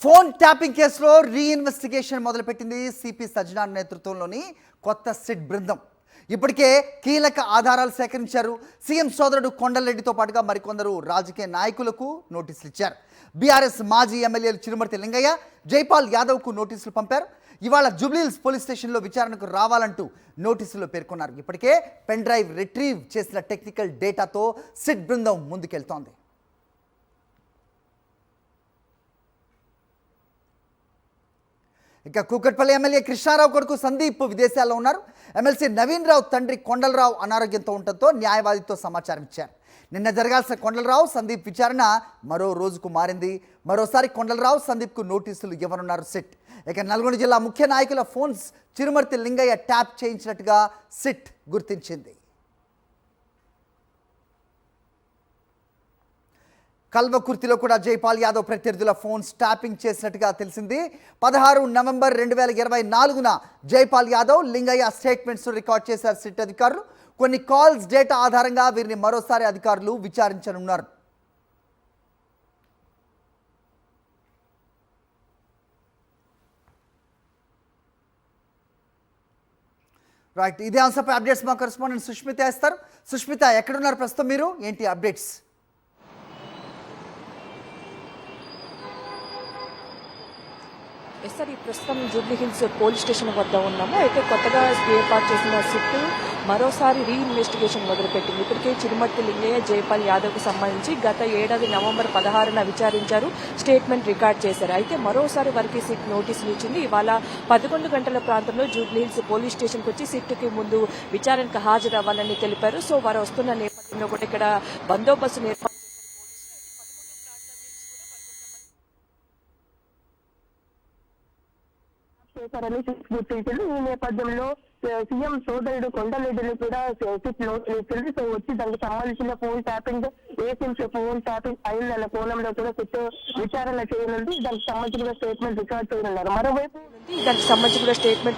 Phone tapping కేసులో reinvestigation మొదలుపెట్టింది CP Sajjanar నేతృత్వంలోని కొత్త సిట్ బృందం. ఇప్పటికే కీలక ఆధారాలు సేకరించారు. సీఎం సోదరుడు కొండలరెడ్డితో పాటుగా మరికొందరు రాజకీయ నాయకులకు నోటీసులు ఇచ్చారు. బీఆర్ఎస్ మాజీ ఎమ్మెల్యేలు చిరుమర్తి లింగయ్య, జైపాల్ యాదవ్కు నోటీసులు పంపారు. ఇవాళ జూబ్లీహిల్స్ పోలీస్ స్టేషన్లో విచారణకు రావాలంటూ నోటీసుల్లో పేర్కొన్నారు. ఇప్పటికే పెన్ డ్రైవ్ రిట్రీవ్ చేసిన టెక్నికల్ డేటాతో సిట్ బృందం ముందుకెళ్తోంది. ఇక కూకట్పల్లి ఎమ్మెల్యే కృష్ణారావు కొడుకు సందీప్ విదేశాల్లో ఉన్నారు. ఎమ్మెల్సీ నవీన్ రావు తండ్రి కొండలరావు అనారోగ్యంతో ఉండటంతో న్యాయవాదితో సమాచారం ఇచ్చారు. నిన్న జరగాల్సిన కొండలరావు సందీప్ విచారణ మరో రోజుకు మారింది. మరోసారి కొండలరావు సందీప్కు నోటీసులు ఇవ్వనున్నారు సిట్. ఇక నల్గొండ జిల్లా ముఖ్య నాయకుల ఫోన్స్ చిరుమర్తి లింగయ్య ట్యాప్ చేయించినట్టుగా సిట్ గుర్తించింది. కల్వకుర్తిలో కూడా జైపాల్ యాదవ్ ప్రత్యర్థుల ఫోన్స్ ట్యాపింగ్ చేసినట్టుగా తెలిసింది. 16 నవంబర్ 2024న జైపాల్ యాదవ్, లింగయ్య స్టేట్మెంట్స్ రికార్డ్ చేశారు సిట్ అధికారులు. కొన్ని కాల్స్ డేటా ఆధారంగా వీరిని మరోసారి అధికారులు విచారించనున్నారు. రైట్, ఇదే అంశంపై అప్డేట్స్ మా కరెస్పాండెంట్ సుష్మిత ఇస్తారు. సుష్మిత, ఎక్కడున్నారు ప్రస్తుతం మీరు? ఏంటి అప్డేట్స్? సార్, ఈ ప్రస్తుతం జూబ్లీహిల్స్ పోలీస్ స్టేషన్ వద్ద ఉన్నాము. అయితే కొత్తగా ఏర్పాటు చేసిన సిట్ మరోసారి రీఇన్వెస్టిగేషన్ మొదలుపెట్టింది. ఇప్పటికే చిరుమర్తి లింగయ్య, జైపాల్ యాదవ్కు సంబంధించి గత ఏడాది నవంబర్ 16న విచారించారు, స్టేట్మెంట్ రికార్డ్ చేశారు. అయితే మరోసారి వారికి సిట్ నోటీసులు ఇచ్చింది. ఇవాళ 11 గంటల ప్రాంతంలో జూబ్లీహిల్స్ పోలీస్ స్టేషన్కి వచ్చి సిట్కి ముందు విచారణకు హాజరవ్వాలని తెలిపారు. సో వారు వస్తున్న నేపథ్యంలో కూడా ఇక్కడ బందోబస్తు ఏర్పాటు చేశారని గుర్తించారు. ఈ నేపథ్యంలో సీఎం సోదరుడు కొండలరెడ్డిని కూడా సిట్ నోటీసులు ఇచ్చింది. సో వచ్చి దానికి సంబంధించిన ఫోన్ ట్యాపింగ్, ఏ సిమ్స్ ఫోన్ ట్యాపింగ్ అయిందన్న కోణంలో కూడా సిట్ విచారణ చేయనుంది. దానికి సంబంధించిన స్టేట్మెంట్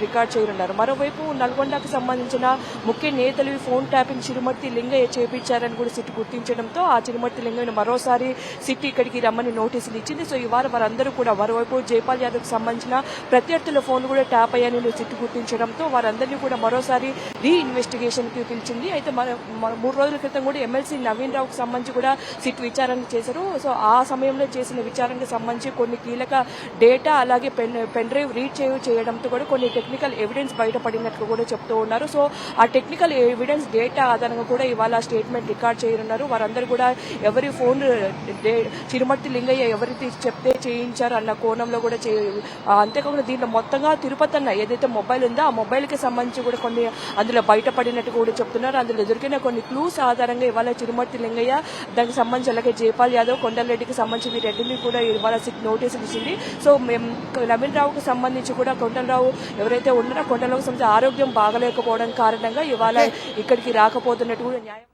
రికార్డ్ చేయనున్నారు. మరోవైపు నల్గొండకు సంబంధించిన ముఖ్య నేతలు ఫోన్ ట్యాపింగ్ చిరుమర్తి లింగయ్య చేపించారని కూడా సిట్ గుర్తించడంతో ఆ చిరుమర్తి లింగయ్యను మరోసారి సిట్ ఇక్కడికి రమ్మని నోటీసులు ఇచ్చింది. సో ఇవాళ వారందరూ కూడా మరోవైపు జైపాల్ యాదవ్కి సంబంధించిన ప్రత్యర్థుల ఫోన్లు కూడా ట్యాప్ అయ్యాయని సిట్ గుర్తించడంతో వారందరినీ కూడా మరోసారి రీఇన్వెస్టిగేషన్ కి పిలిచింది. అయితే 3 రోజుల క్రితం కూడా ఎమ్మెల్సీ నవీన్ రావుకు సంబంధించి కూడా సిట్ విచారణ చేశారు. సో ఆ సమయంలో చేసిన విచారణకు సంబంధించి కొన్ని కీలక డేటా అలాగే పెన్ డ్రైవ్ రీడ్ చేయడంతో కూడా కొన్ని టెక్నికల్ ఎవిడెన్స్ బయటపడినట్లు కూడా చెప్తూ ఉన్నారు. సో ఆ టెక్నికల్ ఎవిడెన్స్ డేటా ఆధారంగా కూడా ఇవాళ స్టేట్మెంట్ రికార్డ్ చేయనున్నారు. వారందరూ కూడా ఎవరి ఫోన్ చిరుమర్తి లింగయ్య ఎవరైతే చెప్తే చేయించారు అన్న కోణంలో కూడా అంతేకాకుండా దీంట్లో మొత్తంగా తిరుపతి అన్న ఏదైతే మొబైల్ ఉందో ఆ మొబైల్ కి సంబంధించి కూడా కొన్ని అందులో బయటపడినట్టు కూడా చెప్తున్నారు. అందులో దొరికిన కొన్ని క్లూస్ ఆధారంగా ఇవాళ చిరుమర్తి లింగయ్య, దానికి సంబంధించి అలాగే జైపాల్ యాదవ్, కొండలరెడ్డికి సంబంధించి వీరెడ్డిని కూడా ఇవాళ సిట్ నోటీసులు ఇచ్చింది. సో మేము నవీన్ రావుకు సంబంధించి కూడా కొండలరావు ఎవరైతే ఉన్నారో కొండలరావుకు సంబంధించి ఆరోగ్యం బాగలేకపోవడం కారణంగా ఇవాళ ఇక్కడికి రాకపోతున్నట్టు కూడా న్యాయం